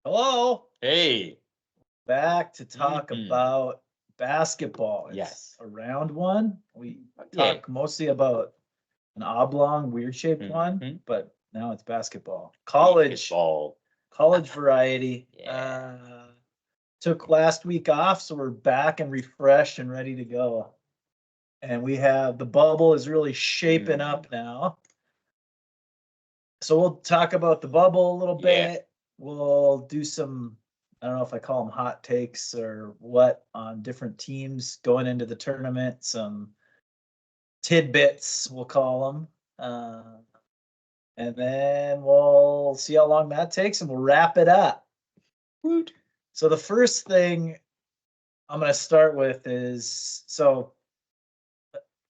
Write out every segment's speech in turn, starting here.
Hello, Hey. back to talk Mhm. about basketball. It's Yes. a round one. We Yay. talk mostly about an oblong, weird shaped one, Mhm. but now it's basketball. College variety. Yeah. Took last week off, so we're back and refreshed and ready to go. And we have the bubble is really shaping up now. So we'll talk about the bubble a little Yeah. bit. We'll do some, I don't know if I call them hot takes or what on different teams going into the tournament, some tidbits, we'll call them. And then we'll see how long that takes and we'll wrap it up. Woot. So the first thing I'm going to start with is, so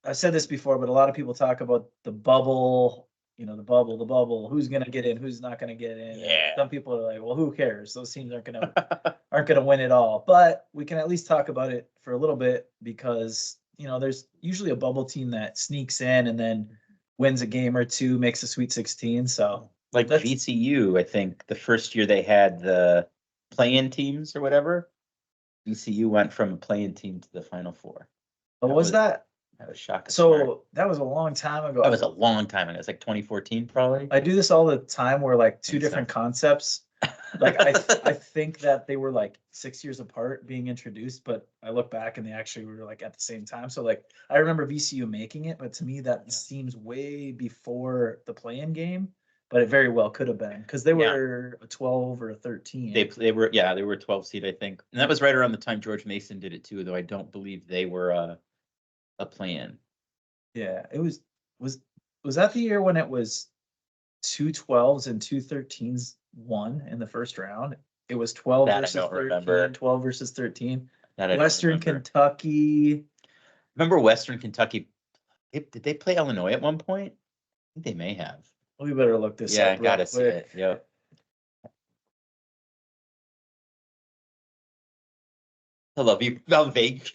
I've said this before, but a lot of people talk about the bubble, the bubble, who's going to get in, who's not going to get in. And Yeah. some people are like, well, who cares? Those teams aren't going to win it all. But we can at least talk about it for a little bit because, there's usually a bubble team that sneaks in and then wins a game or two, makes a Sweet 16. So Like that's VCU, I think the first year they had the play-in teams or whatever, VCU went from a play-in team to the Final Four. what was that? That was shocking. So that was a long time ago. That was a long time ago. It's like 2014 probably. I do this all the time where like two Think so. different concepts. Like I think that they were like 6 years apart being introduced, but I look back and they actually were like at the same time. So like I remember VCU making it, but to me that seems way before the play-in game, but it very well could have been because they were a 12 or a 13. They were they were a 12 seed, I think. And that was right around the time George Mason did it too, though I don't believe they were a play-in. Yeah, it was that the year when it was two 12s and two 13s won in the first round? It was 12 That I versus don't 13, remember. 12 versus 13. That I don't Western remember. Kentucky. Remember Western Kentucky? Did they play Illinois at one point? I think they may have. We better look this Yeah, I up real gotta see quick. it. Yep. I love you. How vague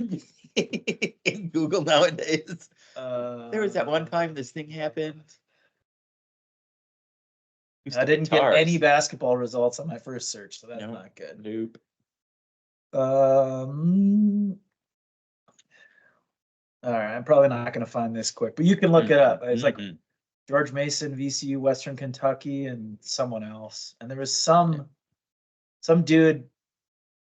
in Google nowadays. There was that one time this thing happened. I didn't get any basketball results on my first search, so that's not good. Nope. All right, I'm probably not going to find this quick, but you can look it up. It's like George Mason, VCU, Western Kentucky, and someone else. And there was some dude,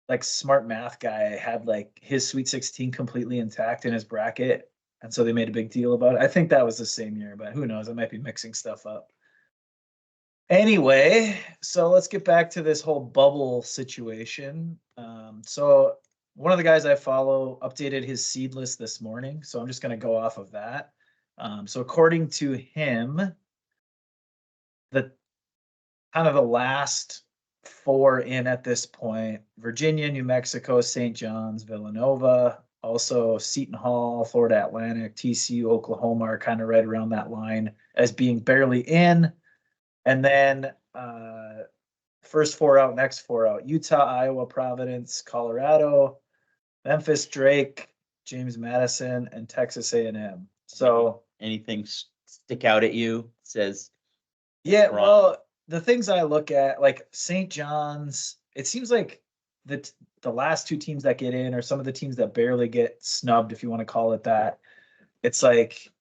like smart math guy, had like his Sweet 16 completely intact in his bracket, and so they made a big deal about it. I think that was the same year, but who knows? I might be mixing stuff up. Anyway, so let's get back to this whole bubble situation. So one of the guys I follow updated his seed list this morning, so I'm just going to go off of that. So according to him, the kind of the last four in at this point: Virginia, New Mexico, St. John's, Villanova, also Seton Hall, Florida Atlantic, TCU, Oklahoma are kind of right around that line as being barely in. And then first four out, next four out: Utah, Iowa, Providence, Colorado, Memphis, Drake, James Madison, and Texas A&M. So anything stick out at you? Says yeah, well, the things I look at, like St. John's, it seems like the last two teams that get in are some of the teams that barely get snubbed, if you want to call it that. It's like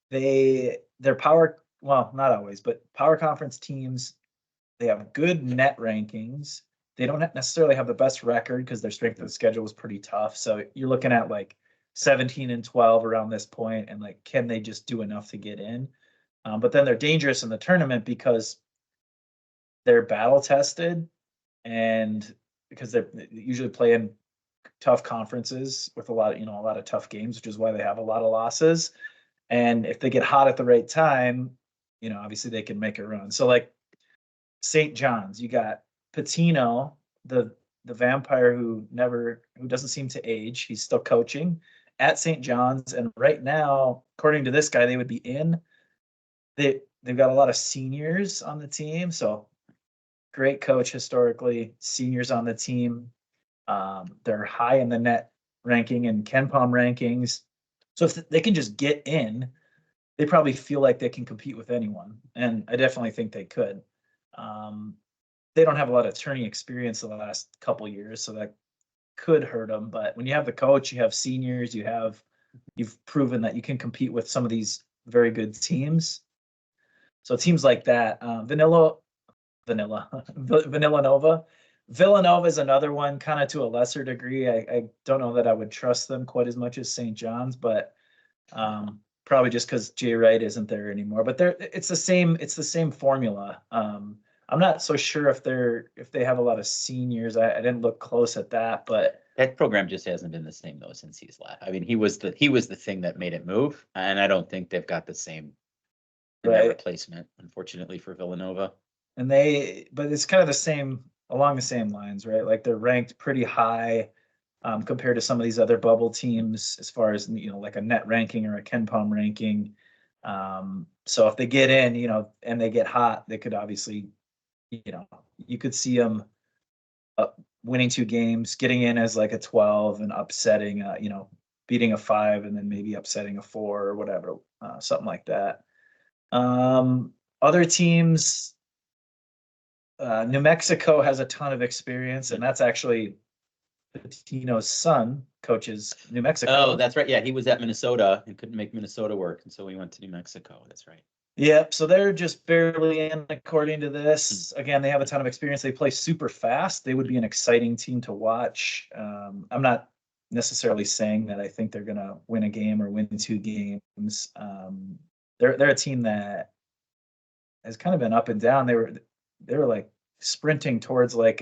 they're power, well, not always, but power conference teams. They have good net rankings. They don't necessarily have the best record because their strength of the schedule was pretty tough. So you're looking at like 17 and 12 around this point, and like, can they just do enough to get in? But then they're dangerous in the tournament because they're battle tested, and because they usually play in tough conferences with a lot of tough games, which is why they have a lot of losses. And if they get hot at the right time, obviously they can make a run. So like St. John's, you got Patino, the vampire who doesn't seem to age. He's still coaching at St. John's, and right now, according to this guy, they would be in. They've got a lot of seniors on the team, so great coach historically. Seniors on the team, they're high in the net ranking and KenPom rankings. So if they can just get in, they probably feel like they can compete with anyone, and I definitely think they could. they don't have a lot of turning experience the last couple years, so that could hurt them. But when you have the coach, you have seniors, you've proven that you can compete with some of these very good teams. So teams like that, Vanilla Nova. Villanova is another one, kind of to a lesser degree. I don't know that I would trust them quite as much as St. John's, but probably just because Jay Wright isn't there anymore. But it's the same formula. I'm not so sure if they have a lot of seniors. I didn't look close at that, but that program just hasn't been the same though since he's left. I mean, he was the thing that made it move, and I don't think they've got the same in their right. replacement, unfortunately for Villanova. But it's kind of the same along the same lines, right? Like they're ranked pretty high compared to some of these other bubble teams as far as like a net ranking or a KenPom ranking. So if they get in, and they get hot, they could obviously, you could see them winning 2 games, getting in as like a 12 and upsetting, beating a 5 and then maybe upsetting a 4 or whatever, something like that. Other teams, New Mexico has a ton of experience, and that's actually Pitino's son coaches New Mexico. Oh, that's right. Yeah, he was at Minnesota and couldn't make Minnesota work, and so he went to New Mexico. That's right. Yep. So they're just barely in, according to this. Again, they have a ton of experience. They play super fast. They would be an exciting team to watch. I'm not necessarily saying that I think they're going to win a game or win 2 games. They're a team that has kind of been up and down. They were like sprinting towards like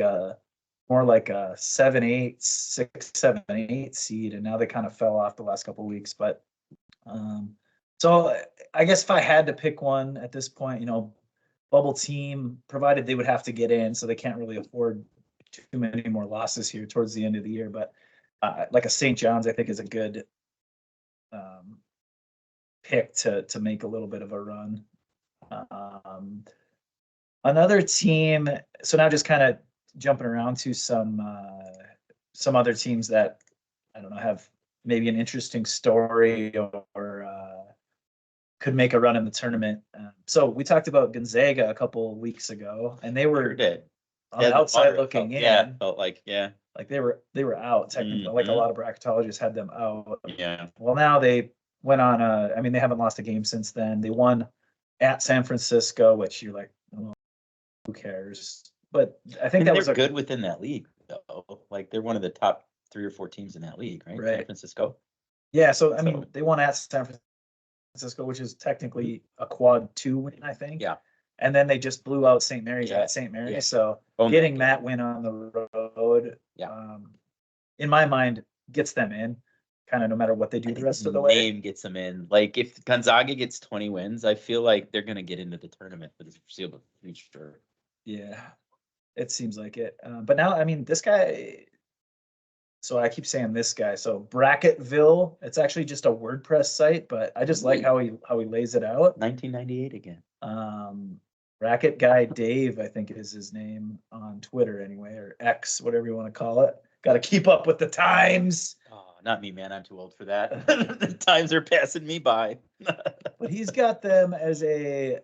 more like a 7-8, 6-7-8 seed, and now they kind of fell off the last couple of weeks. But so I guess if I had to pick one at this point, bubble team, provided they would have to get in, so they can't really afford too many more losses here towards the end of the year. But like a St. John's, I think is a good pick to make a little bit of a run. Another team. So now just kind of jumping around to some other teams that I don't know have maybe an interesting story or could make a run in the tournament. So we talked about Gonzaga a couple of weeks ago, and they were on the outside looking in. Yeah, felt like like they were out technically. Like a lot of bracketologists had them out. Yeah. Well, now they went on I mean, they haven't lost a game since then. They won at San Francisco, which you're like, oh, who cares? But I think that was good within that league, though. Like they're one of the top 3 or 4 teams in that league, right? San Francisco. Yeah, so I mean, they won at San Francisco, which is technically a quad 2 win, I think. Yeah. And then they just blew out St. Mary's at St. Mary's. Yeah. So getting that win on the road, in my mind, gets them in, kind of no matter what they do the rest of the way. Name gets them in. Like if Gonzaga gets 20 wins, I feel like they're going to get into the tournament for the foreseeable future. Yeah, it seems like it. But now, I mean, this guy. So I keep saying this guy. So Bracketville, it's actually just a WordPress site, but I just like how he lays it out. 1998 again. Bracket Guy Dave, I think is his name on Twitter anyway, or X, whatever you want to call it. Got to keep up with the times. Oh, not me, man. I'm too old for that. The times are passing me by. But he's got them as a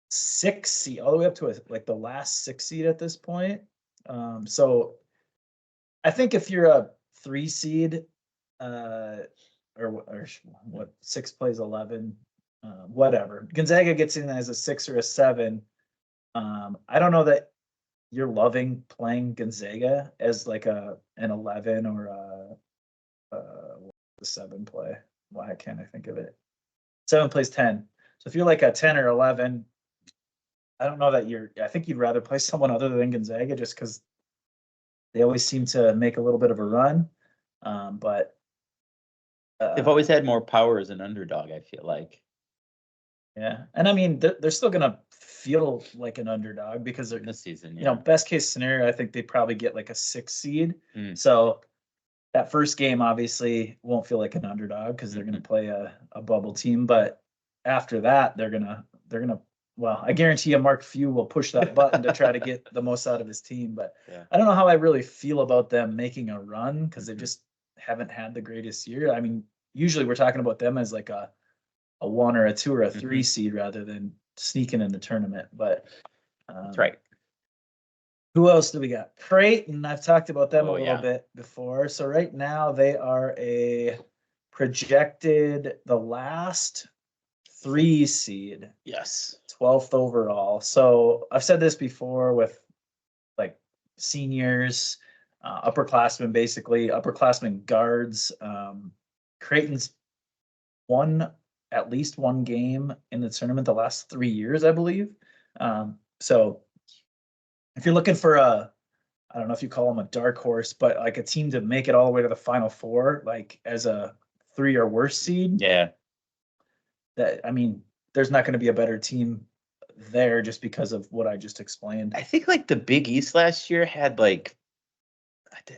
6 seed, all the way up to like the last 6 seed at this point. So I think if you're a 3 seed, or what 6 plays 11, whatever. Gonzaga gets in as a 6 or a 7. I don't know that you're loving playing Gonzaga as like an 11 or a 7 play. Why can't I think of it? 7 plays 10. So if you're like a 10 or 11, I don't know that I think you'd rather play someone other than Gonzaga just because they always seem to make a little bit of a run. But they've always had more power as an underdog, I feel like. Yeah. And I mean, they're still going to feel like an underdog because they're this season, best case scenario, I think they probably get like a 6 seed. So that first game obviously won't feel like an underdog because they're going to play a bubble team. But after that, they're going to, well, I guarantee you Mark Few will push that button to try to get the most out of his team. But I don't know how I really feel about them making a run because they just haven't had the greatest year. I mean, usually we're talking about them as like a 1 or a 2 or a 3 seed rather than sneaking in the tournament. But that's right. Who else do we got? Creighton. I've talked about them a Oh, little yeah. bit before. So right now they are a projected the last 3 seed, Yes. 12th overall. So I've said this before with like seniors, upperclassmen, basically upperclassmen guards. Creighton's won at least one game in the tournament the last 3 years, I believe. So if you're looking for I don't know if you call them a dark horse, but like a team to make it all the way to the Final Four, like as a 3 or worse seed, Yeah. that I mean, there's not going to be a better team there just because of what I just explained. I think like the Big East last year had like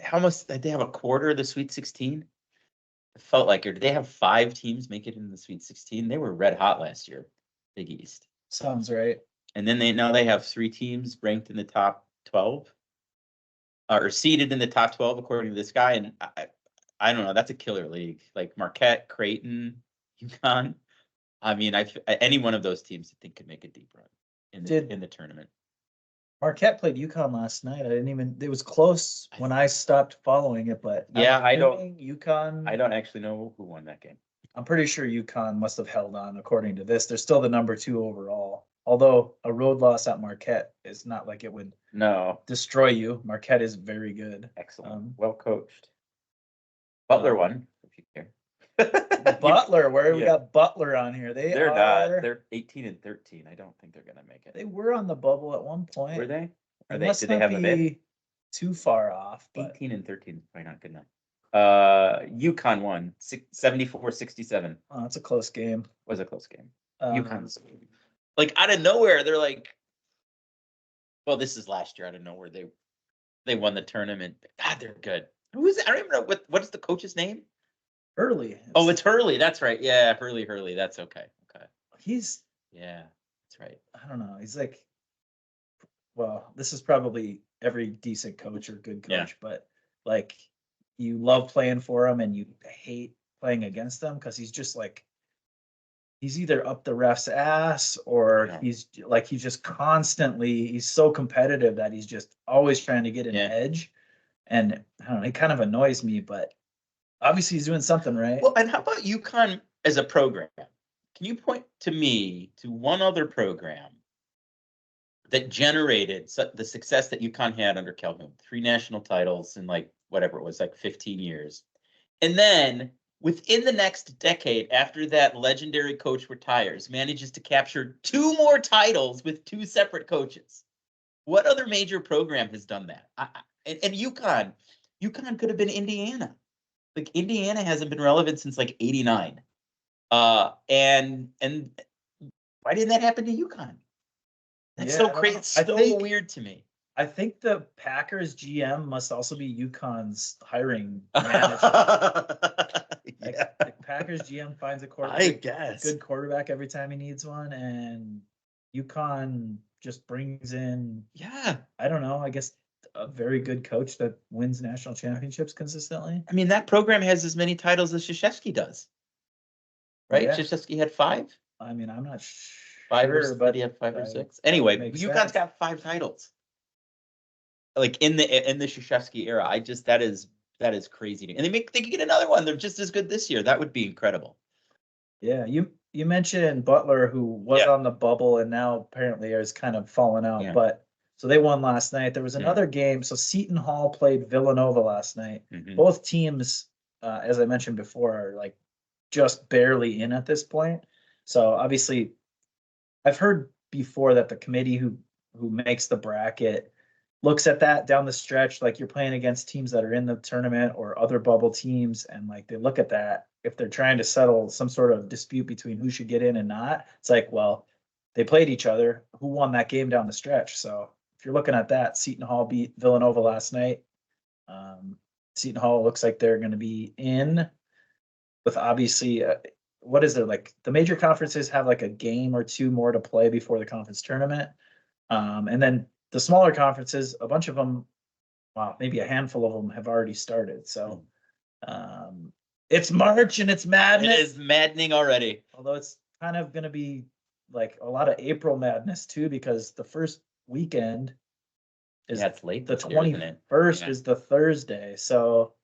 how much did they have a quarter of the Sweet 16? It felt like, or did they have 5 teams make it in the Sweet 16? They were red hot last year, Big East. Sounds right. And then now they have 3 teams ranked in the top 12, or seeded in the top 12 according to this guy. And I don't know, that's a killer league. Like Marquette, Creighton, UConn. I mean, any one of those teams I think could make a deep run in the tournament. Marquette played UConn last night. I didn't even. It was close when I stopped following it, but yeah, I don't. UConn. I don't actually know who won that game. I'm pretty sure UConn must have held on according to this. They're still the number 2 overall. Although a road loss at Marquette is not like it would destroy you. Marquette is very good. Excellent. Well coached. Butler won, if you care. Butler, where we got Butler on here. They're not. They're 18 and 13. I don't think they're gonna make it. They were on the bubble at one point. Were they? Did they have a bid? Too far off. But 18 and 13 is probably not good enough. UConn won 74-67. Oh, that's a close game. Was a close game. UConn's like out of nowhere. They're like, well, this is last year out of nowhere. They won the tournament. God, they're good. Who is it? I don't even know what is the coach's name? Hurley. Oh, it's Hurley. That's right. Yeah, Hurley. That's okay. Okay. Yeah, that's right. I don't know. He's like, well, this is probably every decent coach or good coach, but like you love playing for him and you hate playing against him because he's just like he's either up the ref's ass or he's just constantly he's so competitive that he's just always trying to get an edge. And I don't know, it kind of annoys me, but obviously he's doing something right. Well, and how about UConn as a program? Can you point to me to one other program that generated the success that UConn had under Calhoun? 3 national titles in like whatever it was, like 15 years. And then within the next decade, after that legendary coach retires, manages to capture 2 more titles with 2 separate coaches. What other major program has done that? And UConn could have been Indiana. Like Indiana hasn't been relevant since like 89. And why didn't that happen to UConn? That's so crazy. It's so weird to me. I think the Packers GM must also be UConn's hiring manager. The Packers GM finds a good quarterback every time he needs one, and UConn just brings in. Yeah, I don't know. I guess a very good coach that wins national championships consistently. I mean, that program has as many titles as Krzyzewski does, right? Yeah. Krzyzewski had 5. I mean, I'm not sure. 5 but he had 5 or 6. Anyway, UConn's got 5 titles. Like in the Krzyzewski era, that is crazy. And they could get another one. They're just as good this year. That would be incredible. Yeah, you mentioned Butler, who was on the bubble and now apparently is kind of falling out. Yeah. But so they won last night. There was another game. So Seton Hall played Villanova last night. Mm-hmm. Both teams, as I mentioned before, are like just barely in at this point. So obviously, I've heard before that the committee who makes the bracket looks at that down the stretch, like you're playing against teams that are in the tournament or other bubble teams, and like they look at that if they're trying to settle some sort of dispute between who should get in and not. It's like, well, they played each other. Who won that game down the stretch? So if you're looking at that, Seton Hall beat Villanova last night. Seton Hall looks like they're going to be in with obviously. What is there, like the major conferences have like a game or 2 more to play before the conference tournament. And then the smaller conferences, a bunch of them, maybe a handful of them have already started. So it's March and it's madness. It is maddening already. Although it's kind of going to be like a lot of April madness too, because the first weekend is Yeah, it's late the this year, isn't it? 21st Yeah. is the Thursday. So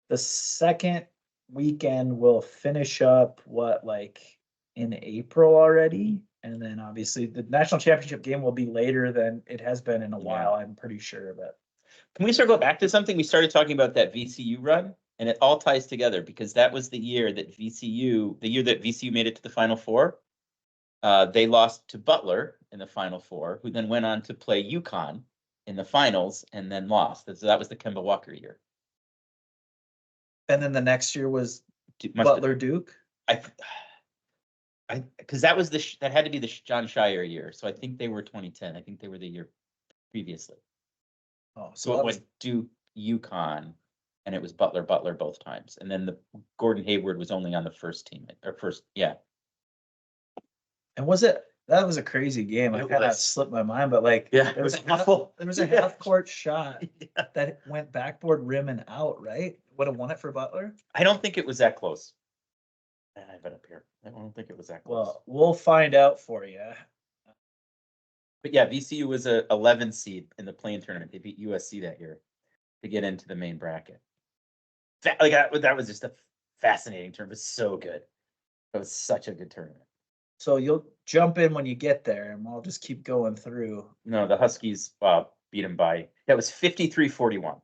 the second weekend will finish up like in April already. And then obviously the national championship game will be later than it has been in a while, I'm pretty sure. But Can we start go back to something? We started talking about that VCU run, and it all ties together because that was the year that VCU made it to the Final Four. They lost to Butler in the Final Four, who then went on to play UConn in the finals and then lost. So that was the Kemba Walker year. and then the next year was Must have- Butler Duke. because that was that had to be the John Shire year. So I think they were 2010. I think they were the year previously. Oh, So it was Duke, UConn, and it was Butler both times. And then the Gordon Hayward was only on the first team or first, yeah. And that was a crazy game. I It kind of was. slipped my mind, but like Yeah, there was it was awful. there was a Yeah. half court shot Yeah. that went backboard rim and out, right? Would have won it for Butler. I don't think it was that close. I've been up here. I don't think it was that close. Well, we'll find out for you. But yeah, VCU was a 11 seed in the play-in tournament. They beat USC that year to get into the main bracket. That was just a fascinating tournament. It was so good. It was such a good tournament. So you'll jump in when you get there, and I'll just keep going through. No, the Huskies beat them by, it was 53-41.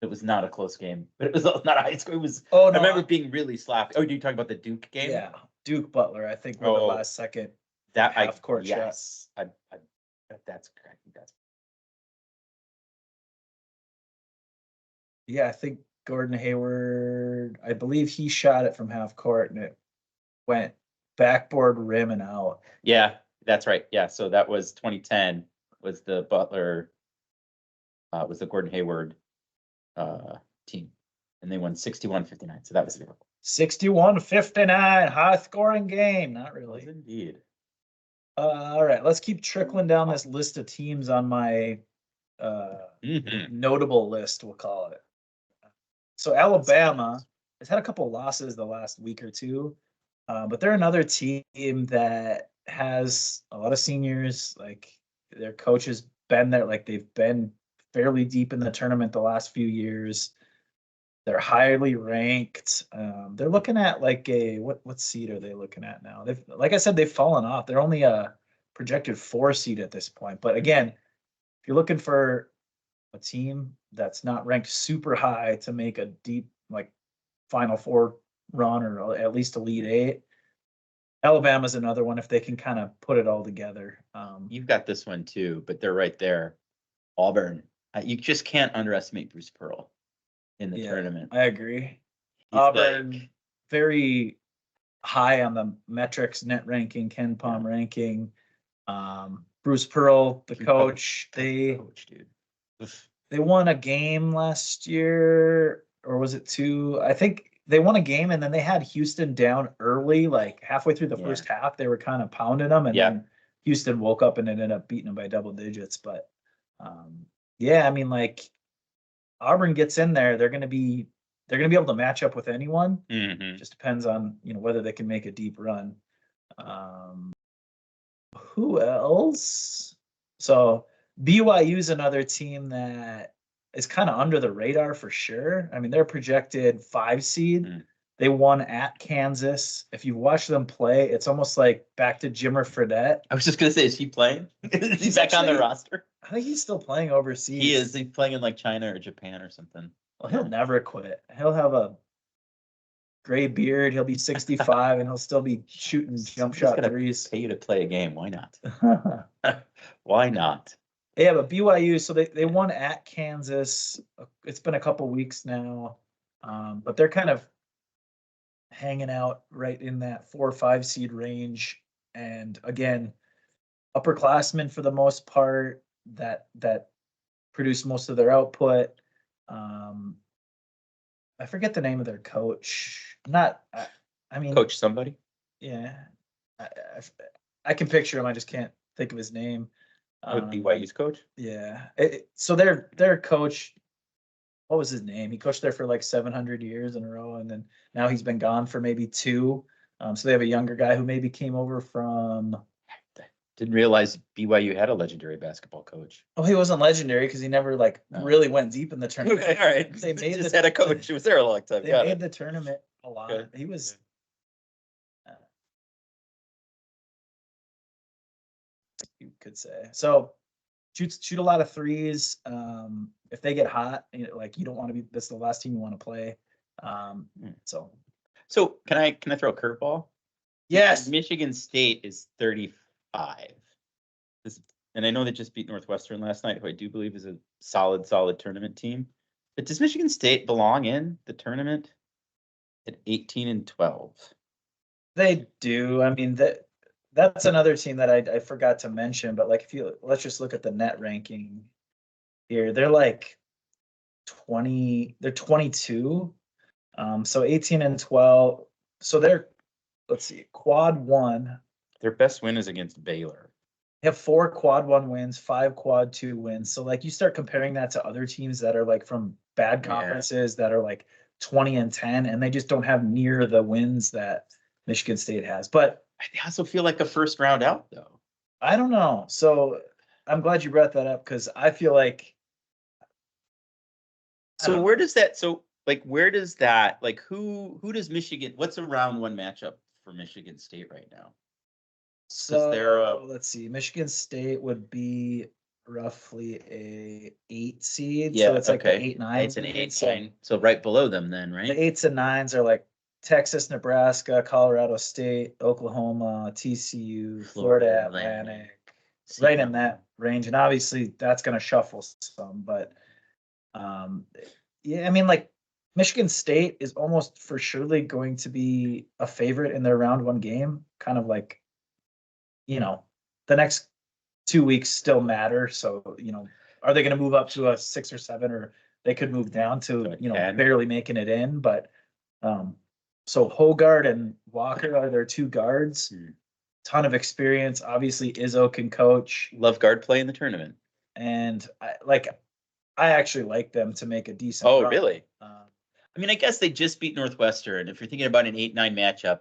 It was not a close game, but it was not a high score. It was. Oh, I no, remember being really sloppy. Oh, you talking about the Duke game? Yeah, Duke Butler, I think, were the Oh, last second that half court shot. yes, that's correct. Yeah, I think Gordon Hayward, I believe he shot it from half court and it went backboard rim and out. Yeah, that's right. Yeah, so that was 2010 was the Butler, was the Gordon Hayward team, and they won 61-59. So that was 61-59, high scoring game. Not really. indeed. All right, let's keep trickling down this list of teams on my notable list, we'll call it. So Alabama has had a couple losses the last week or two, but they're another team that has a lot of seniors. Like their coach has been there, like they've been fairly deep in the tournament the last few years. They're highly ranked. They're looking at like what seed are they looking at now? Like I said, they've fallen off. They're only a projected 4 seed at this point. But again, if you're looking for a team that's not ranked super high to make a deep like Final Four run or at least Elite Eight, Alabama's another one if they can kind of put it all together. You've got this one too, but they're right there. Auburn. You just can't underestimate Bruce Pearl in the tournament. I agree. He's Auburn, very high on the metrics net ranking, Ken Palm ranking. Bruce Pearl, the coach, dude. They won a game last year, or was it 2? I think they won a game and then they had Houston down early, like halfway through the first half. They were kind of pounding them, and then Houston woke up and ended up beating them by double digits. But I mean, like Auburn gets in there, they're going to be able to match up with anyone. Just depends on whether they can make a deep run. Who else? So BYU is another team that is kind of under the radar for sure. I mean, they're projected 5 seed. They won at Kansas. If you watch them play, it's almost like back to Jimmer Fredette. I was just gonna say, is he playing? Is he back on the roster? I think he's still playing overseas. He is. He's playing in like China or Japan or something. Well, he'll never quit. He'll have a gray beard. He'll be 65 and he'll still be shooting jump shot threes. Pay you to play a game. Why not? Why not? Yeah, but BYU, so they won at Kansas. It's been a couple weeks now, but they're kind of hanging out right in that 4 or 5 seed range. And again, upperclassmen for the most part that produce most of their output. I forget the name of their coach. I mean, coach somebody. Yeah, I can picture him. I just can't think of his name. BYU's coach. Yeah. So their coach, what was his name? He coached there for like 700 years in a row, and then now he's been gone for maybe 2. So they have a younger guy who maybe came over from Didn't realize BYU had a legendary basketball coach. Oh, he wasn't legendary because he never really went deep in the tournament. Okay, all right. They made just had a coach who was there a long time. They Got made it. the tournament a lot. Okay. He was. You could say so. Shoot a lot of threes. If they get hot, like you don't want to be. This is the last team you want to play. So can I throw a curveball? yes, Michigan State is 35. And I know they just beat Northwestern last night, who I do believe is a solid tournament team. But does Michigan State belong in the tournament at 18-12? they do. I mean that's another team that I forgot to mention. But like let's just look at the net ranking here. They're like 20. They're 22. So 18-12. So they're, let's see, quad one. Their best win is against Baylor. They have 4 quad 1 wins, 5 quad 2 wins. So like you start comparing that to other teams that are like from bad conferences that are like 20-10, and they just don't have near the wins that Michigan State has. But I also feel like a first round out though. I don't know. So I'm glad you brought that up because I feel like. So where does that? So like where does that? Like who does Michigan? What's a round 1 matchup for Michigan State right now? So they're, let's see, Michigan State would be roughly a 8 seed. Yeah, so it's like the 8-9. It's an 8-9. So right below them then, right? The 8s and 9s are like Texas, Nebraska, Colorado State, Oklahoma, TCU, Florida Atlantic, right in that range. And obviously that's going to shuffle some, but yeah, I mean, like Michigan State is almost for surely going to be a favorite in their round 1 game, kind of like, the next 2 weeks still matter. So, are they going to move up to a 6 or 7, or they could move down to, barely making it in. But so Hogard and Walker are their 2 guards. Ton of experience. Obviously, Izzo can coach. Love guard play in the tournament. And I actually like them to make a decent. Oh, run. Really? I mean, I guess they just beat Northwestern. If you're thinking about an 8-9 matchup,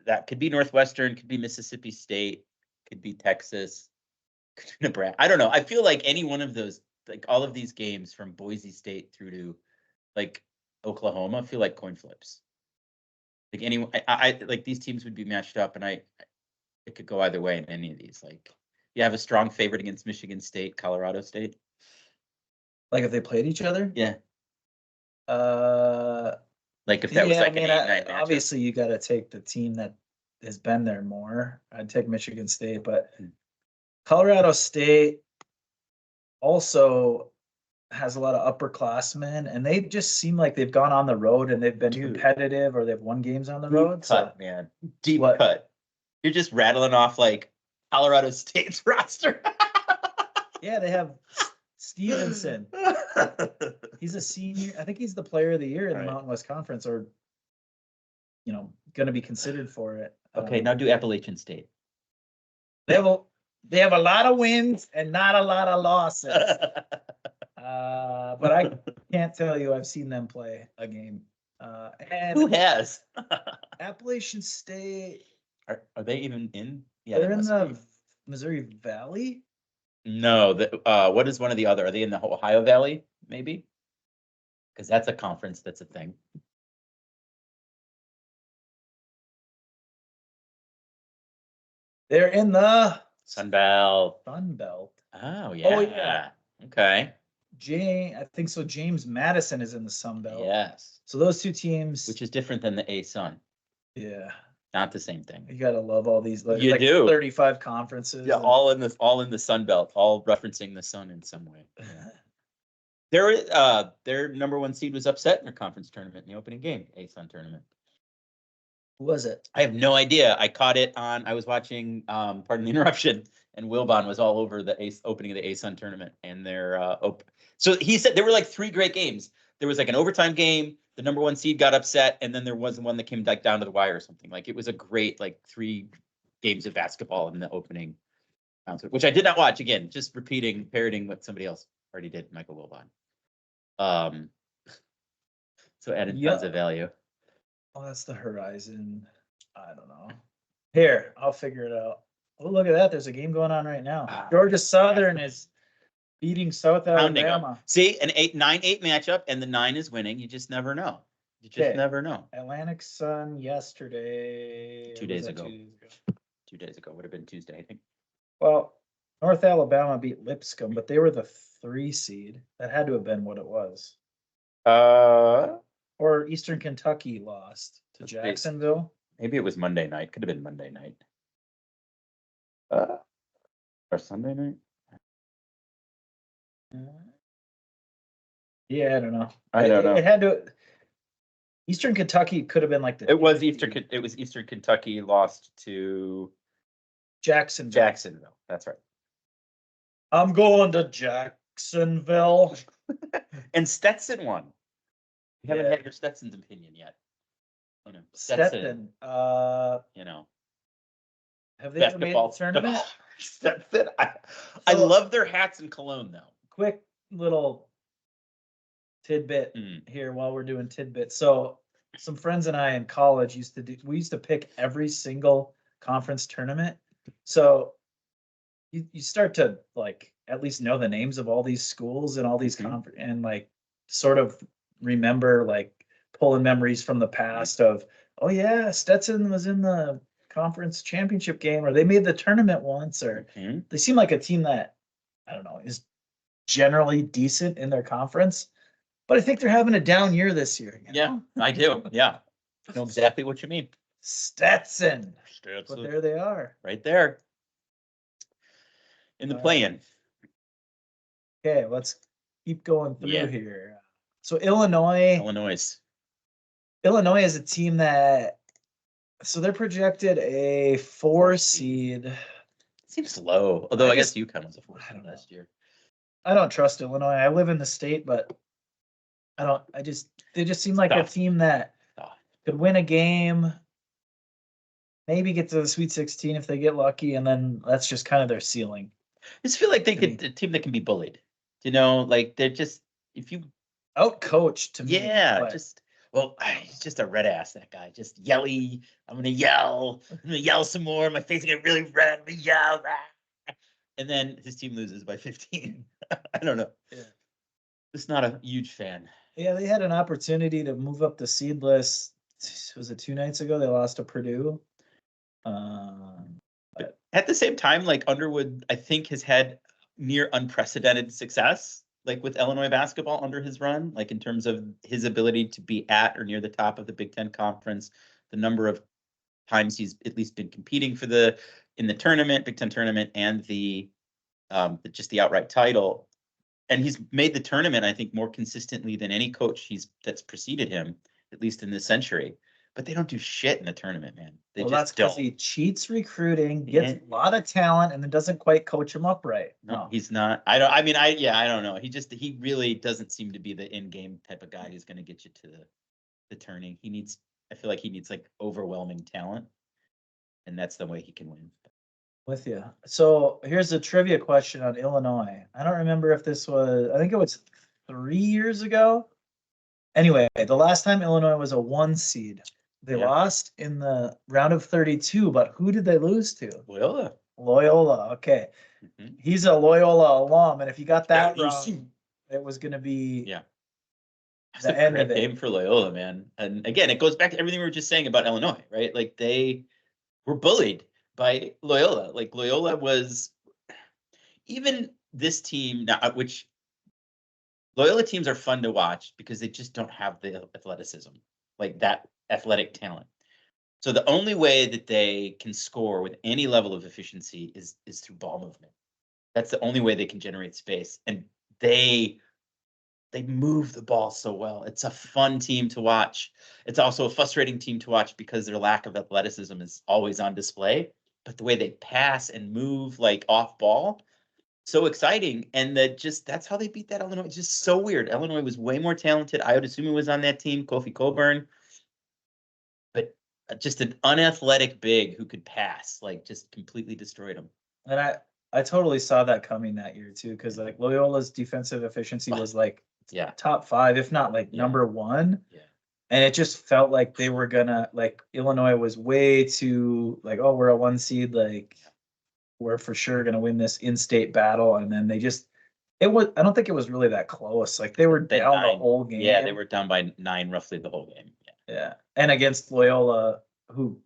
that could be Northwestern, could be Mississippi State, could be Texas, could be Nebraska. I don't know. I feel like any one of those, like all of these games from Boise State through to like Oklahoma, feel like coin flips. Like I like these teams would be matched up, and it could go either way in any of these. Like you have a strong favorite against Michigan State, Colorado State. Like if they played each other? Yeah. Like if that was like an 8-9 matchup. Obviously you got to take the team that has been there more. I'd take Michigan State, but Colorado State also has a lot of upperclassmen, and they just seem like they've gone on the road and they've been competitive, or they've won games on the road. Man. Deep cut. You're just rattling off like Colorado State's roster. Yeah, they have Stevenson. He's a senior. I think he's the player of the year in the Mountain West Conference, or going to be considered for it. Okay, now do Appalachian State. They have a lot of wins and not a lot of losses. But I can't tell you I've seen them play a game. And who has? Appalachian State. Are they even in? Yeah, they're in the Missouri Valley. No, what is one of the other? Are they in the Ohio Valley? Maybe, because that's a conference. That's a thing. They're in the Sun Belt. Oh yeah. Oh yeah. Okay. I think so. James Madison is in the Sun Belt. Yes. So those 2 teams, which is different than the A-Sun. Yeah. Not the same thing. You gotta love all these. You do. 35 conferences. Yeah, all in the Sun Belt, all referencing the sun in some way. Their number 1 seed was upset in their conference tournament in the opening game, A-Sun tournament. Who was it? I have no idea. I caught it on. I was watching. Pardon the interruption. And Wilbon was all over the opening of the A-Sun tournament, and they're So he said there were like 3 great games. There was like an overtime game. The number 1 seed got upset, and then there was one that came like down to the wire or something. Like it was a great 3 games of basketball in the opening, which I did not watch. Again, just parroting what somebody else already did, Michael Wilbon. So added tons of value. Oh, that's the Horizon. I don't know. Here, I'll figure it out. Oh, look at that. There's a game going on right now. Georgia Southern is beating South Pounding them. Alabama. See, an 9-8 matchup, and the 9 is winning. You just never know. You just Okay. never know. Atlantic Sun yesterday. 2 days ago. 2 days ago. Would have been Tuesday, I think. Well, North Alabama beat Lipscomb, but they were the 3 seed. That had to have been what it was. Or Eastern Kentucky lost to Jacksonville. Maybe it was Monday night. Could have been Monday night. Or Sunday night. Yeah, I don't know. I don't know. It had to. Eastern Kentucky could have been like the. It was Eastern Kentucky lost to Jacksonville. That's right. I'm going to Jacksonville. And Stetson won. You haven't had your Stetson's opinion yet. You know, Stetson. You know, have they ever made the tournament? Stetson. I love their hats and cologne though. Quick little tidbit here while we're doing tidbits. So some friends and I in college used to pick every single conference tournament. So you start to like at least know the names of all these schools and all these and like sort of remember like pulling memories from the past of, oh yeah, Stetson was in the conference championship game, or they made the tournament once, or they seem like a team that, I don't know, is generally decent in their conference. But I think they're having a down year this year. Yeah, I do. Yeah. I know exactly what you mean. Stetson. But there they are. Right there. In the play-in. Okay, let's keep going through here. So Illinois is a team that, so they're projected a 4 seed. Seems low. Although I guess UConn was a 4 seed last year. I don't trust Illinois. I live in the state, but they just seem like a team that could win a game, maybe get to the Sweet 16 if they get lucky, and then that's just kind of their ceiling. I just feel like a team that can be bullied. You know, like they're just, if you out-coached to me. Yeah, he's just a red ass, that guy. Just yelly. I'm gonna yell some more. My face is gonna get really red. I'm gonna yell. And then his team loses by 15. I don't know. Yeah. Just not a huge fan. Yeah, they had an opportunity to move up the seed list. Was it 2 nights ago? They lost to Purdue. But at the same time, like Underwood, I think has had near unprecedented success, like with Illinois basketball under his run, like in terms of his ability to be at or near the top of the Big Ten Conference, the number of times he's at least been competing in the tournament, Big Ten tournament, and just the outright title. And he's made the tournament, I think, more consistently than any coach that's preceded him, at least in this century. But they don't do shit in the tournament, man. That's because he cheats recruiting, gets a lot of talent, and then doesn't quite coach him up right. No, he's not. I don't know. He really doesn't seem to be the in-game type of guy who's going to get you to the turning. I feel like he needs like overwhelming talent, and that's the way he can win. With you. So here's a trivia question on Illinois. I don't remember if I think it was 3 years ago. Anyway, the last time Illinois was a 1 seed, they lost in the round of 32, but who did they lose to? Loyola. Okay. He's a Loyola alum, and if you got that wrong, it was going to be the end of it. Game for Loyola, man. And again, it goes back to everything we were just saying about Illinois, right? Like they were bullied by Loyola. Like Loyola was, even this team now, which Loyola teams are fun to watch because they just don't have the athleticism, like that athletic talent. So the only way that they can score with any level of efficiency is through ball movement. That's the only way they can generate space. And they move the ball so well. It's a fun team to watch. It's also a frustrating team to watch because their lack of athleticism is always on display. But the way they pass and move like off ball, so exciting. And that's how they beat that Illinois. It's just so weird. Illinois was way more talented. I would assume it was on that team, Kofi Coburn. But just an unathletic big who could pass, like just completely destroyed them. And I totally saw that coming that year too, because like Loyola's defensive efficiency was like top 5, if not like number 1. Yeah. And it just felt like they were gonna, like Illinois was way too like, oh, we're a 1 seed, like we're for sure going to win this in-state battle, and then I don't think it was really that close. Like they were down the whole game. Yeah, they were down by 9 roughly the whole game. Yeah, and against Loyola, who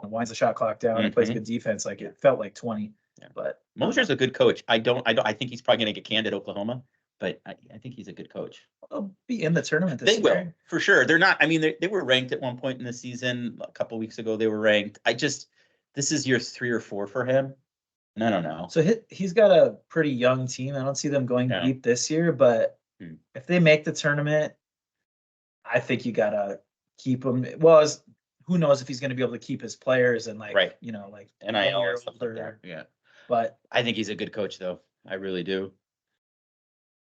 winds the shot clock down and plays good defense, like it felt like 20. Yeah. But Mosier's a good coach. I think he's probably going to get canned at Oklahoma, but I think he's a good coach. They'll be in the tournament this year. They will, for sure. They're not, I mean, they were ranked at one point in the season. A couple weeks ago, they were ranked. This is year 3 or 4 for him. And I don't know. So he's got a pretty young team. I don't see them going deep this year, but if they make the tournament, I think you got to keep him. Well, who knows if he's going to be able to keep his players and like NIL or something like that. Yeah. But I think he's a good coach, though. I really do.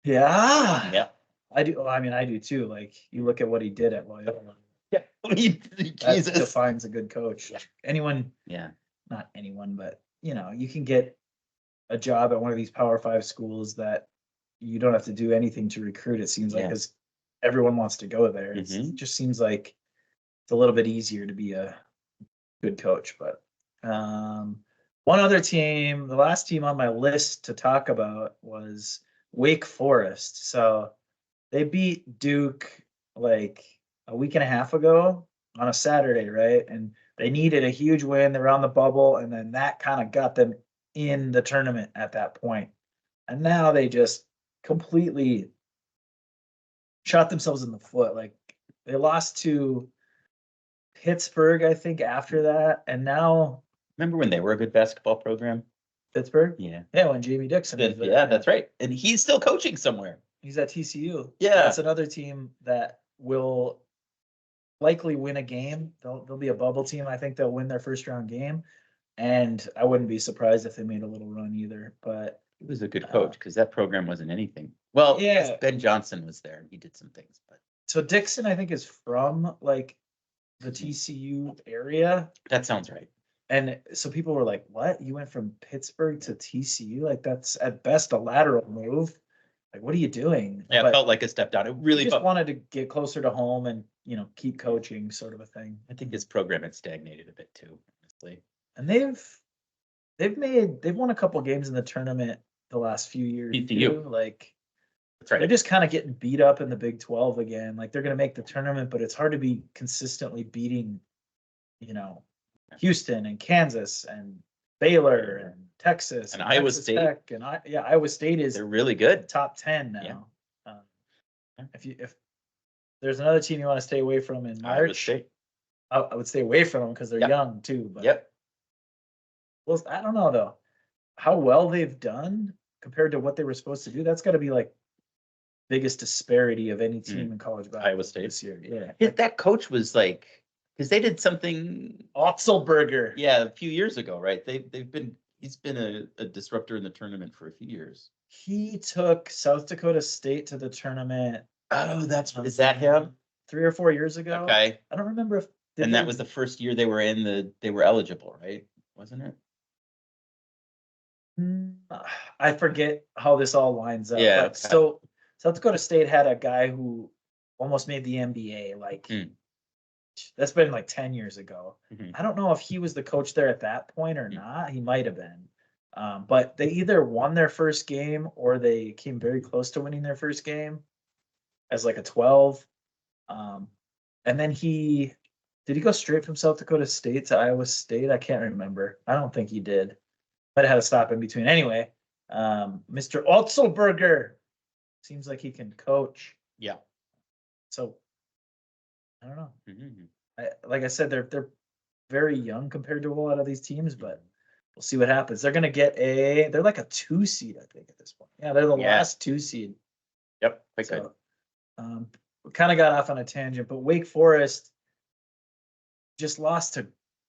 Yeah. Yeah. I do. Well, I mean, I do too. Like you look at what he did at Loyola. Yeah. That defines a good coach. Yeah. Anyone. Yeah. Not anyone, but you can get a job at one of these Power 5 schools that you don't have to do anything to recruit. It seems like because everyone wants to go there. It just seems like it's a little bit easier to be a good coach. But one other team, the last team on my list to talk about was Wake Forest. So they beat Duke like a week and a half ago on a Saturday, right? And they needed a huge win. They were on the bubble, and then that kind of got them in the tournament at that point. And now they just completely shot themselves in the foot. Like they lost to Pittsburgh, I think, after that. And now. Remember when they were a good basketball program? Pittsburgh? Yeah. Yeah, when Jamie Dixon was there. Yeah, that's right. And he's still coaching somewhere. He's at TCU. Yeah. That's another team that will likely win a game. They'll be a bubble team. I think they'll win their first round game. And I wouldn't be surprised if they made a little run either. But he was a good coach because that program wasn't anything. Well, Ben Johnson was there and he did some things. But so Dixon, I think, is from like the TCU area. That sounds right. And so people were like, what? You went from Pittsburgh to TCU? Like that's at best a lateral move. Like, what are you doing? Yeah, it felt like a step down. It really just wanted to get closer to home and, keep coaching sort of a thing. I think his program had stagnated a bit too, honestly. And they've won a couple games in the tournament the last few years. TCU. Like, that's right. They're just kind of getting beat up in the Big 12 again. Like they're going to make the tournament, but it's hard to be consistently beating, Houston and Kansas and Baylor and Texas and Iowa State. Tech and Iowa State they're really good. Top 10 now. Yeah. If there's another team you want to stay away from in March, I would stay away from them because they're young too. But well, I don't know though how well they've done compared to what they were supposed to do. That's got to be like biggest disparity of any team in college basketball. Iowa State this year. Yeah, that coach was like. Because they did something Otzelberger. Yeah, a few years ago, right? He's been a disruptor in the tournament for a few years. He took South Dakota State to the tournament. Oh, is that him? 3 or 4 years ago. Okay. I don't remember if that was the first year they were eligible, right? Wasn't it? I forget how this all lines up. Yeah. But so South Dakota State had a guy who almost made the NBA, like that's been like 10 years ago. I don't know if he was the coach there at that point or not. He might have been. But they either won their first game or they came very close to winning their first game as like a 12. And then did he go straight from South Dakota State to Iowa State? I can't remember. I don't think he did. Might have had to stop in between. Anyway, Mr. Otzelberger seems like he can coach. Yeah. So I don't know. Like I said, they're very young compared to a lot of these teams, but we'll see what happens. They're going to get they're like a 2 seed, I think, at this point. Yeah, they're the last 2 seed. Yep, quite good. We kind of got off on a tangent, but Wake Forest just lost to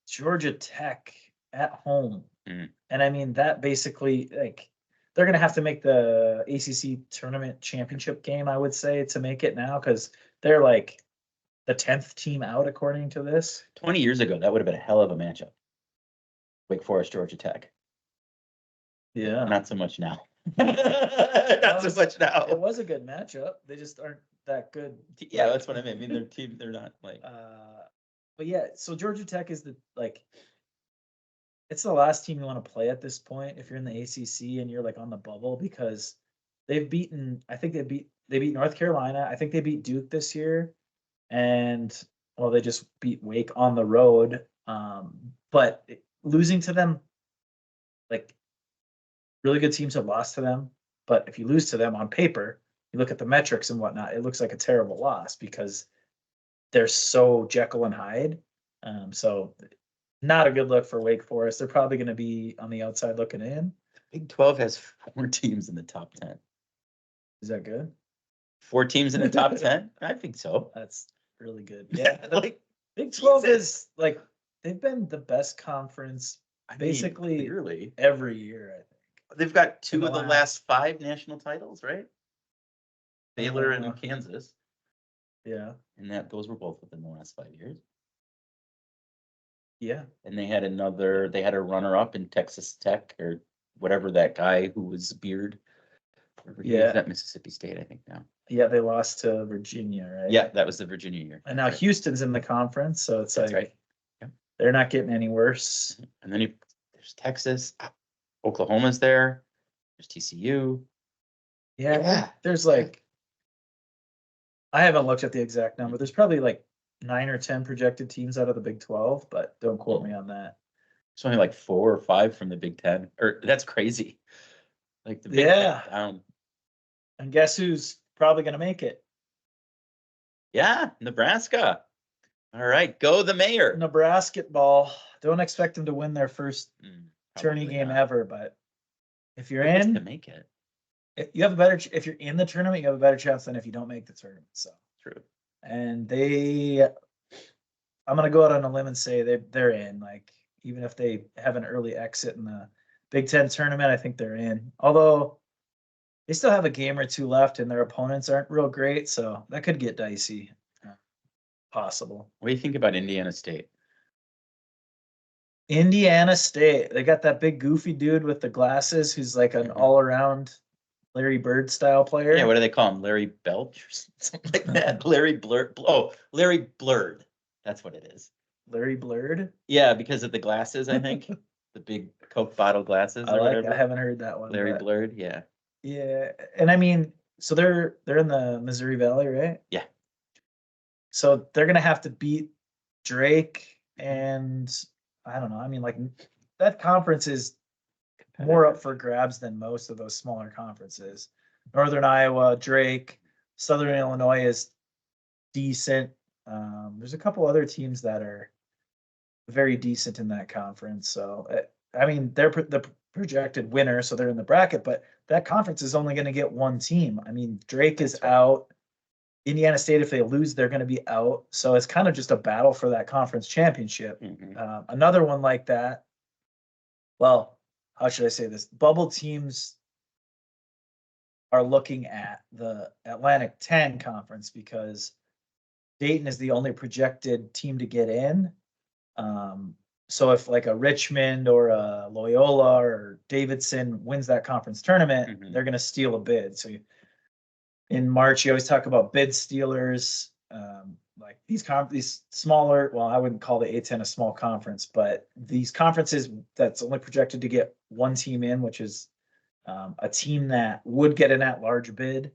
Georgia Tech at home. And I mean, that basically, like, they're going to have to make the ACC tournament championship game, I would say, to make it now, because they're like the 10th team out, according to this. 20 years ago, that would have been a hell of a matchup. Wake Forest, Georgia Tech. Yeah. Not so much now. Not so much now. It was a good matchup. They just aren't that good. Yeah, that's what I mean. I mean, they're not like. But yeah, so Georgia Tech is it's the last team you want to play at this point if you're in the ACC and you're like on the bubble because they've beaten. I think they beat North Carolina. I think they beat Duke this year, and well, they just beat Wake on the road. But losing to them, like really good teams have lost to them. But if you lose to them on paper, you look at the metrics and whatnot, it looks like a terrible loss because they're so Jekyll and Hyde. So not a good look for Wake Forest. They're probably going to be on the outside looking in. Big 12 has 4 teams in the top 10. Is that good? 4 teams in the top 10? I think so. That's really good. Yeah, like Big 12 is like they've been the best conference basically clearly every year. I think they've got 2 the of the last 5 national titles, right? Baylor and Kansas, yeah, and those were both within the last 5 years. yeah. And they had a runner-up in Texas Tech or whatever that guy who was beard. Yeah. He's at Mississippi State, I think now. Yeah, they lost to Virginia, right? Yeah, that was the Virginia year. And now Houston's in the conference, so it's That's like right. Yeah. they're not getting any worse. And then there's Texas, Oklahoma's there, there's TCU. Yeah, there's like I haven't looked at the exact number. There's probably like 9 or 10 projected teams out of the Big 12, but don't quote me on that. It's only like 4 or 5 from the Big 10. Or that's crazy. Like the Big 10 down. And guess who's probably going to make it? Yeah, Nebraska. All right, go the mayor. Nebraska ball. Don't expect them to win their first tourney game ever, but if you're in, to make it, you have a better. If you're in the tournament, you have a better chance than if you don't make the tournament. So true. And I'm gonna go out on a limb and say they're in. Like even if they have an early exit in the Big Ten tournament, I think they're in. Although they still have a game or two left, and their opponents aren't real great, so that could get dicey. Possible. What do you think about Indiana State? Indiana State. They got that big goofy dude with the glasses who's like an all-around Larry Bird style player. Yeah, what do they call him? Larry Belch or something like that? Larry Blurred. Oh, Larry Blurred. That's what it is. Larry Blurred? Yeah, because of the glasses, I think. The big Coke bottle glasses or whatever. I haven't heard that one. Larry Blurred, yeah. Yeah. And I mean, so they're in the Missouri Valley, right? Yeah. So they're gonna have to beat Drake and I don't know. I mean, like that conference is more up for grabs than most of those smaller conferences. Northern Iowa, Drake, Southern Illinois is decent. There's a couple other teams that are very decent in that conference. So, I mean, they're the projected winner, so they're in the bracket, but that conference is only going to get one team. I mean, Drake is out. Indiana State, if they lose, they're going to be out. So it's kind of just a battle for that conference championship. Another one like that. Well, how should I say this? Bubble teams are looking at the Atlantic 10 conference because Dayton is the only projected team to get in. So if like a Richmond or a Loyola or Davidson wins that conference tournament, they're going to steal a bid. So in March, you always talk about bid stealers. Like these smaller, well, I wouldn't call the A10 a small conference, but these conferences that's only projected to get one team in, which is a team that would get an at-large bid.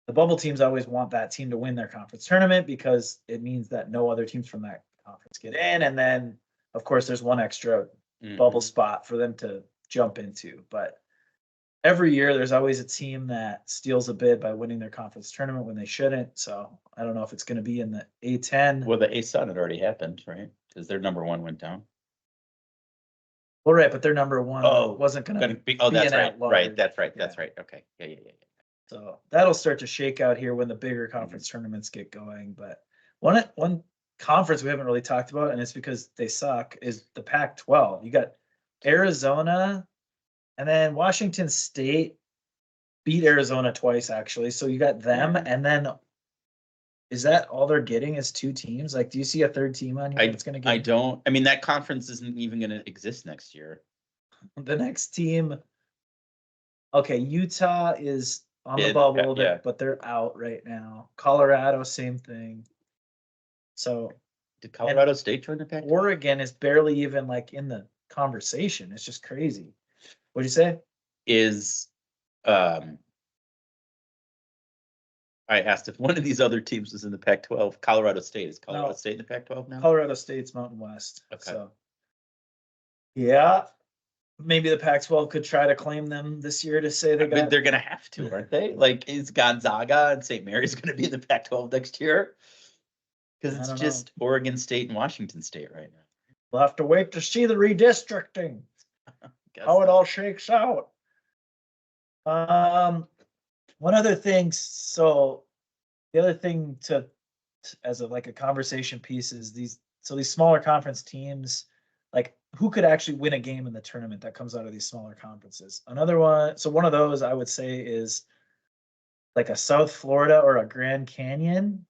The bubble teams always want that team to win their conference tournament because it means that no other teams from that conference get in. And then, of course, there's one extra bubble spot for them to jump into. But every year, there's always a team that steals a bid by winning their conference tournament when they shouldn't. So I don't know if it's going to be in the A10. Well, the A-Sun had already happened, right? Because their number 1 went down. Well, right, but their number 1 wasn't going to be. Oh, that's right. Right. That's right. That's right. Okay. Yeah. So that'll start to shake out here when the bigger conference tournaments get going. But one conference we haven't really talked about, and it's because they suck, is the Pac-12. You got Arizona, and then Washington State beat Arizona twice, actually. So you got them, and then is that all they're getting is 2 teams? Like, do you see a third team on here that's going to get? I don't. I mean, that conference isn't even going to exist next year. The next team, okay, Utah is on the bubble, but they're out right now. Colorado, same thing. So did Colorado State join the Pac-12? Oregon is barely even like in the conversation. It's just crazy. What'd you say? Is I asked if one of these other teams was in the Pac-12. Colorado State. Is Colorado State in the Pac-12 now? Colorado State's Mountain West. Okay. So, yeah, maybe the Pac-12 could try to claim them this year to say they got. They're going to have to, aren't they? Like, is Gonzaga and St. Mary's going to be in the Pac-12 next year? Because it's just Oregon State and Washington State right now. We'll have to wait to see the redistricting, how it all shakes out. One other thing. So the other thing to as a like a conversation piece is these smaller conference teams, like who could actually win a game in the tournament that comes out of these smaller conferences. Another one, so one of those I would say is like a South Florida or a Grand Canyon.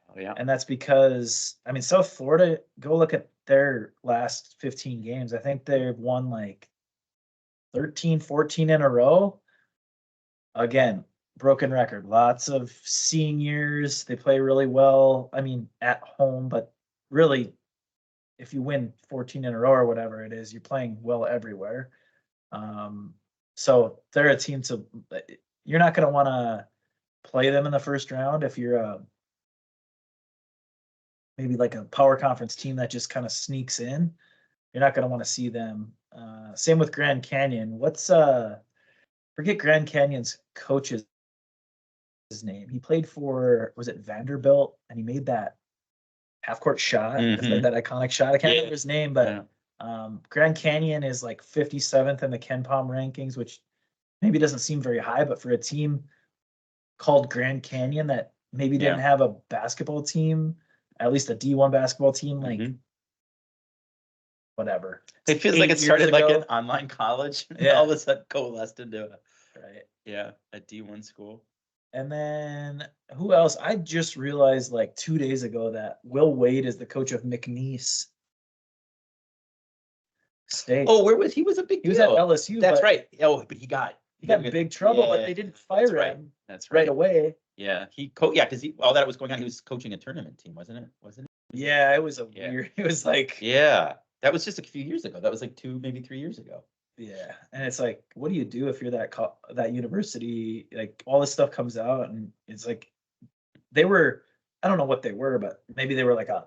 Oh, yeah. And that's because, I mean, South Florida, go look at their last 15 games. I think they've won like 13, 14 in a row. Again, broken record. Lots of seniors. They play really well. I mean, at home, but really, if you win 14 in a row or whatever it is, you're playing well everywhere. So they're a team you're not going to want to play them in the first round if you're maybe like a power conference team that just kind of sneaks in. You're not going to want to see them. Same with Grand Canyon. Forget Grand Canyon's coach's name. He played for, was it Vanderbilt? And he made that half-court shot, like that iconic shot. I can't remember his name, but Grand Canyon is like 57th in the Ken Palm rankings, which maybe doesn't seem very high, but for a team called Grand Canyon that maybe didn't have a basketball team, at least a D1 basketball team, like whatever. It feels like it started like an online college and all of a sudden coalesced into a D1 school. And then who else? I just realized like 2 days ago that Will Wade is the coach of McNeese State. Oh, where was he? Was a big deal. He was at LSU. That's right. Oh, but he got in big trouble, but they didn't fire him. That's right away. Yeah, because all that was going on, he was coaching a tournament team, wasn't it? Yeah, it was weird. It was like that was just a few years ago. That was like 2, maybe 3 years ago. Yeah, and it's like, what do you do if you're that university? Like all this stuff comes out, and it's like they were, I don't know what they were, but maybe they were like a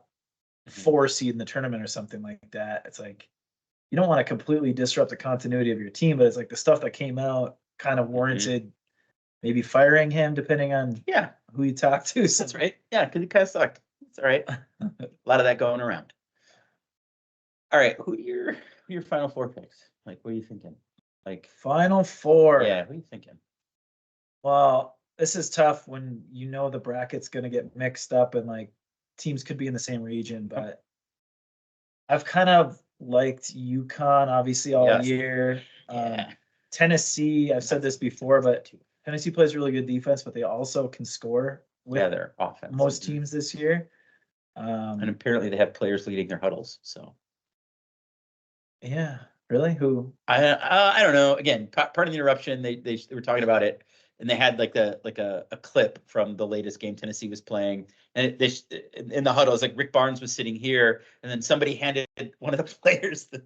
4 seed in the tournament or something like that. It's like you don't want to completely disrupt the continuity of your team, but it's like the stuff that came out kind of warranted maybe firing him, depending on who you talk to. So. That's right. Yeah, because he kind of sucked. It's all right. A lot of that going around. All right, who are your final 4 picks? Like, what are you thinking? Like final 4. Yeah, what are you thinking? Well, this is tough when you know the bracket's going to get mixed up and like teams could be in the same region, but I've kind of liked UConn obviously all year. Tennessee, I've said this before, but Tennessee plays really good defense, but they also can score with their offense. Most teams this year. And apparently they have players leading their huddles. So yeah, really? Who? I don't know. Again, part of the interruption, they were talking about it, and they had like a clip from the latest game Tennessee was playing, and in the huddle, it's like Rick Barnes was sitting here, and then somebody handed one of the players the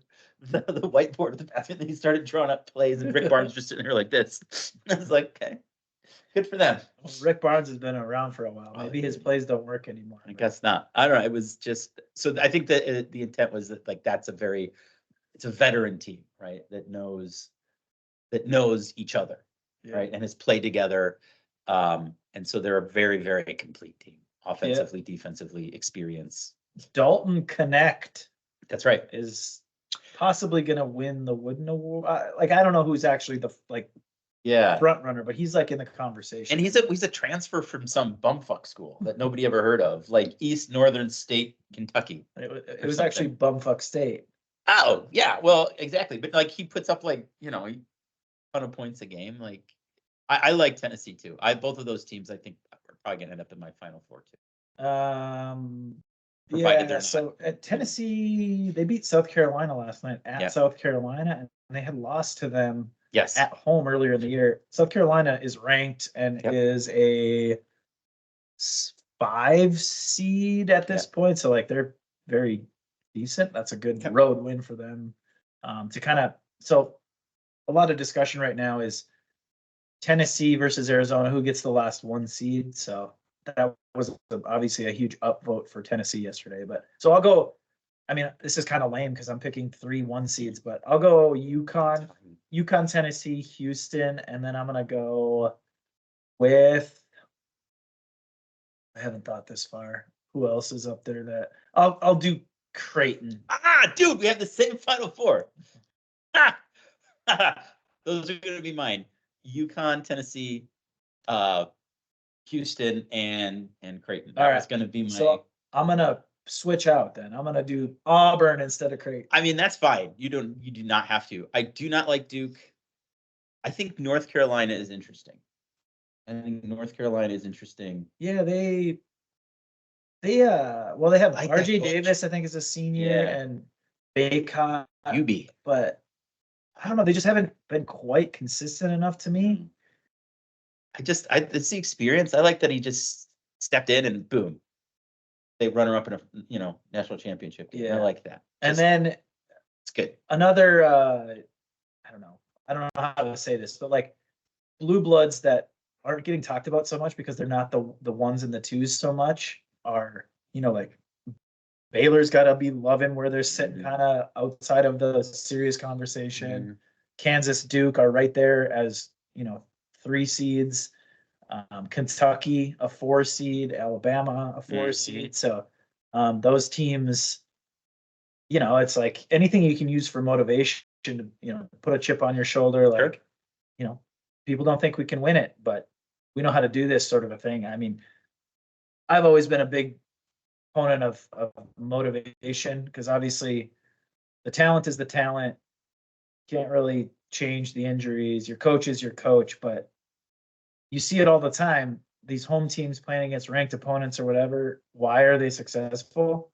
whiteboard of the bathroom, and he started drawing up plays, and Rick Barnes just sitting here like this. I was like, okay, good for them. Well, Rick Barnes has been around for a while. Maybe his plays don't work anymore. I guess not. I don't know. It was just so. I think that the intent was that like it's a veteran team, right? That knows each other, right? And has played together. And so they're a very, very complete team, offensively, defensively, experience. Dalton Connect. That's right. Is possibly going to win the Wooden Award. I don't know who's actually the front runner, but he's like in the conversation. And he's a transfer from some bumfuck school that nobody ever heard of, like East Northern State, Kentucky. It was actually bumfuck state. Oh, yeah, well, exactly. But like he puts up like, a ton of points a game. Like I like Tennessee too. Both of those teams I think are probably gonna end up in my final 4 too. So at Tennessee, they beat South Carolina last night at South Carolina, and they had lost to them at home earlier in the year. South Carolina is ranked and is a 5 seed at this point. So like they're very decent. That's a good road win for them. To kind of, so a lot of discussion right now is Tennessee versus Arizona, who gets the last 1 seed. So that was obviously a huge upvote for Tennessee yesterday. But so I'll go. I mean, this is kind of lame because I'm picking 3 1 seeds, but I'll go UConn, Tennessee, Houston, and then I'm gonna go with. I haven't thought this far. Who else is up there that I'll do Creighton. Dude, we have the same Final Four. Those are going to be mine. UConn, Tennessee, Houston, and Creighton. That's going to be my. So I'm gonna switch out then. I'm gonna do Auburn instead of Creighton. I mean, that's fine. You do not have to. I do not like Duke. I think North Carolina is interesting. I think North Carolina is interesting. Yeah, they have RJ Davis, I think, is a senior, and Baycott, UB. But I don't know, they just haven't been quite consistent enough to me. It's the experience. I like that he just stepped in and boom, they runner up in a national championship game. Yeah. I like that. And then it's good. Another I don't know how to say this, but like blue bloods that aren't getting talked about so much because they're not the ones and the twos so much are, like Baylor's got to be loving where they're sitting kind of outside of the serious conversation. Kansas, Duke are right there as 3 seeds. Kentucky, a 4 seed. Alabama, a 4 seed. So those teams, it's like anything you can use for motivation to, put a chip on your shoulder. Like, people don't think we can win it, but we know how to do this sort of a thing. I mean, I've always been a big proponent of motivation because obviously the talent is the talent. Can't really change the injuries. Your coach is your coach, but you see it all the time. These home teams playing against ranked opponents or whatever, why are they successful?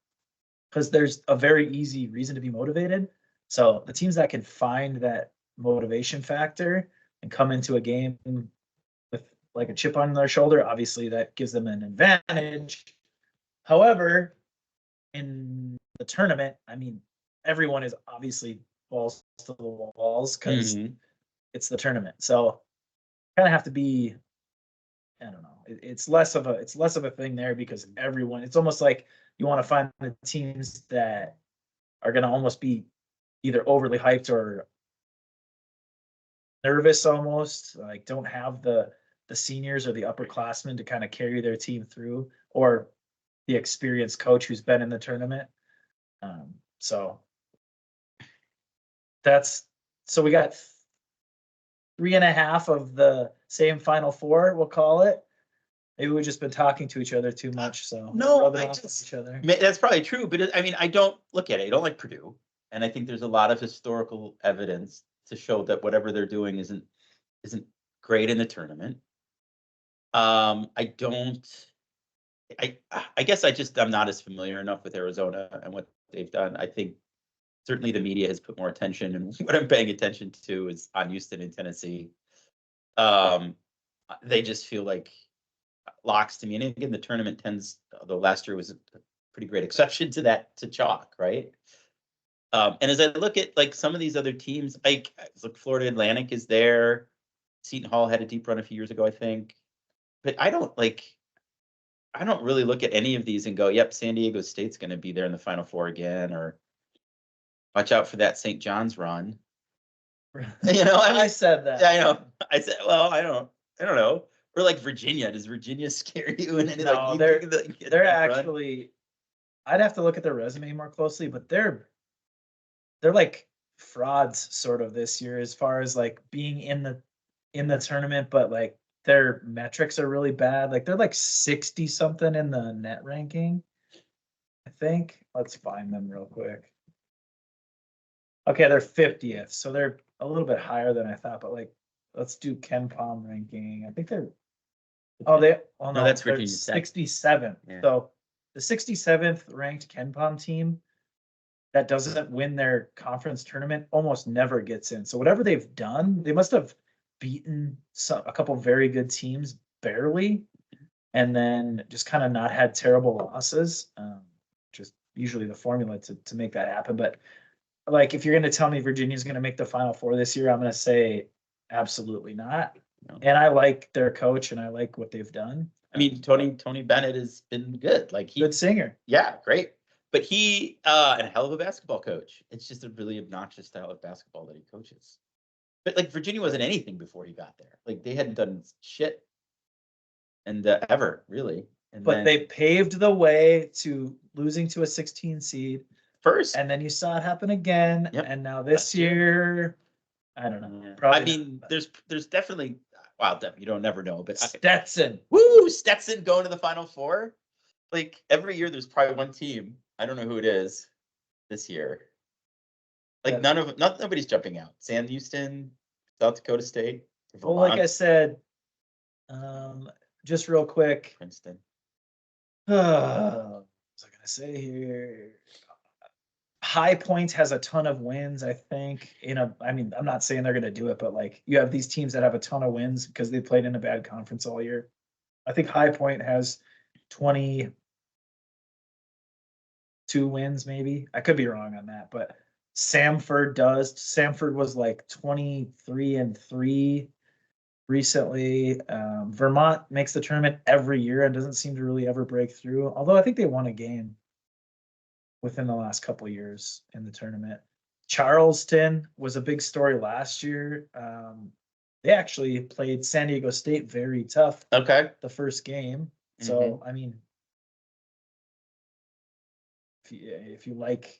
Because there's a very easy reason to be motivated. So the teams that can find that motivation factor and come into a game with like a chip on their shoulder, obviously that gives them an advantage. However, in the tournament, I mean, everyone is obviously balls to the walls because it's the tournament. So kind of have to be, I don't know. It's less of a thing there because everyone. It's almost like you want to find the teams that are going to almost be either overly hyped or nervous, almost like don't have the seniors or the upperclassmen to kind of carry their team through, or the experienced coach who's been in the tournament. So we got 3.5 of the same Final Four, we'll call it. Maybe we've just been talking to each other too much. So no, each other. That's probably true. But I mean, I don't look at it. I don't like Purdue, and I think there's a lot of historical evidence to show that whatever they're doing isn't great in the tournament. I guess I'm not as familiar enough with Arizona and what they've done. I think certainly the media has put more attention, and what I'm paying attention to is on Houston and Tennessee. They just feel like locks to me. And again, the tournament although last year was a pretty great exception to that, to chalk, right? And as I look at like some of these other teams, like look, Florida Atlantic is there. Seton Hall had a deep run a few years ago, I think. But I don't really look at any of these and go, yep, San Diego State's going to be there in the Final Four again, or watch out for that St. John's run. I said that. I know. I said, well, I don't know. Or like Virginia. Does Virginia scare you? And no, they're actually. Run? I'd have to look at their resume more closely, but they're like frauds sort of this year as far as like being in the tournament, but like their metrics are really bad. Like they're like 60 something in the net ranking, I think. Let's find them real quick. Okay, they're 50th, so they're a little bit higher than I thought. But like, let's do KenPom ranking. I think they're. No, that's Virginia 67th. Yeah. So the 67th ranked KenPom team that doesn't win their conference tournament almost never gets in. So whatever they've done, they must have beaten a couple very good teams barely, and then just kind of not had terrible losses. Just usually the formula to make that happen. But like, if you're going to tell me Virginia's going to make the Final Four this year, I'm going to say absolutely not. No. And I like their coach and I like what they've done. I mean, Tony Bennett has been good. Like Good singer. Yeah, great. But he and a hell of a basketball coach. It's just a really obnoxious style of basketball that he coaches. But like Virginia wasn't anything before he got there. Like they hadn't done shit and ever really. And But they paved the way to losing to a 16 seed first, and then you saw it happen again. Yep. And now this year, I don't know. Yeah. Probably I mean, there's definitely, well, you don't never know, but Stetson. Stetson going to the Final Four. Like every year, there's probably one team. I don't know who it is this year. Like nobody's jumping out. Sam Houston, South Dakota State. Well, like I said, just real quick. Princeton. What was I gonna say here? High Point has a ton of wins, I think. I mean, I'm not saying they're gonna do it, but like you have these teams that have a ton of wins because they played in a bad conference all year. I think High Point has 22 wins, maybe. I could be wrong on that, but Samford does. Samford was like 23-3 recently. Vermont makes the tournament every year and doesn't seem to really ever break through. Although I think they won a game within the last couple of years in the tournament. Charleston was a big story last year. They actually played San Diego State very tough. Okay. The first game. So, I mean, if you like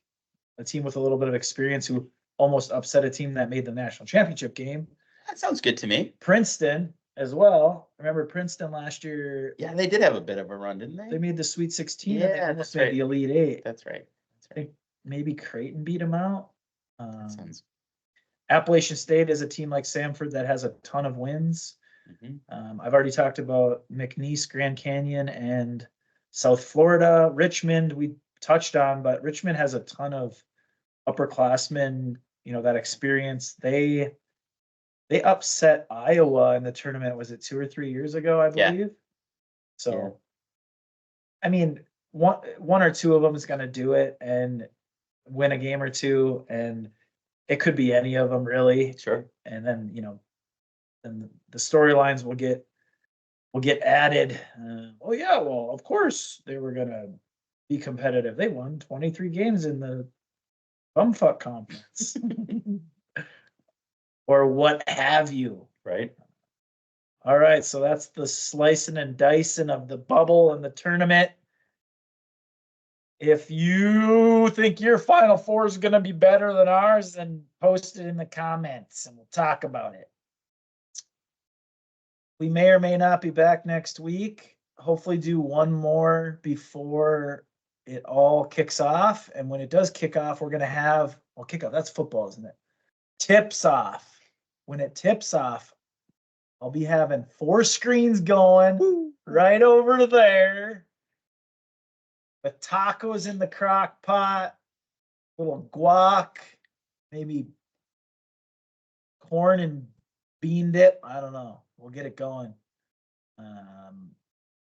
a team with a little bit of experience who almost upset a team that made the national championship game. That sounds good to me. Princeton as well. Remember Princeton last year? Yeah, they did have a bit of a run, didn't they? They made the Sweet 16. Yeah, and they almost made the Elite Eight. That's right. I think maybe Creighton beat them out. Sounds. Appalachian State is a team like Samford that has a ton of wins. I've already talked about McNeese, Grand Canyon, and South Florida. Richmond, we touched on, but Richmond has a ton of upperclassmen, that experience. They upset Iowa in the tournament. Was it 2 or 3 years ago, I believe? Yeah. So, I mean, one or two of them is going to do it and win a game or two, and it could be any of them really. Sure. And then, then the storylines will get added. Oh yeah, well, of course they were going to be competitive. They won 23 games in the bumfuck conference. Or what have you. Right. All right, so that's the slicing and dicing of the bubble and the tournament. If you think your Final Four is going to be better than ours, then post it in the comments and we'll talk about it. We may or may not be back next week. Hopefully do one more before it all kicks off. And when it does kick off, we're going to have, kickoff, that's football, isn't it? Tips off. When it tips off, I'll be having 4 screens going right over there. With tacos in the crock pot, little guac, maybe corn and bean dip. I don't know. We'll get it going. All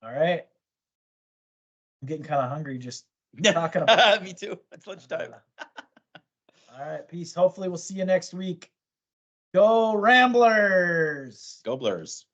right. I'm getting kind of hungry just talking about it. Me too. It's lunchtime. All right. Peace. Hopefully we'll see you next week. Go Ramblers. Go Blurs.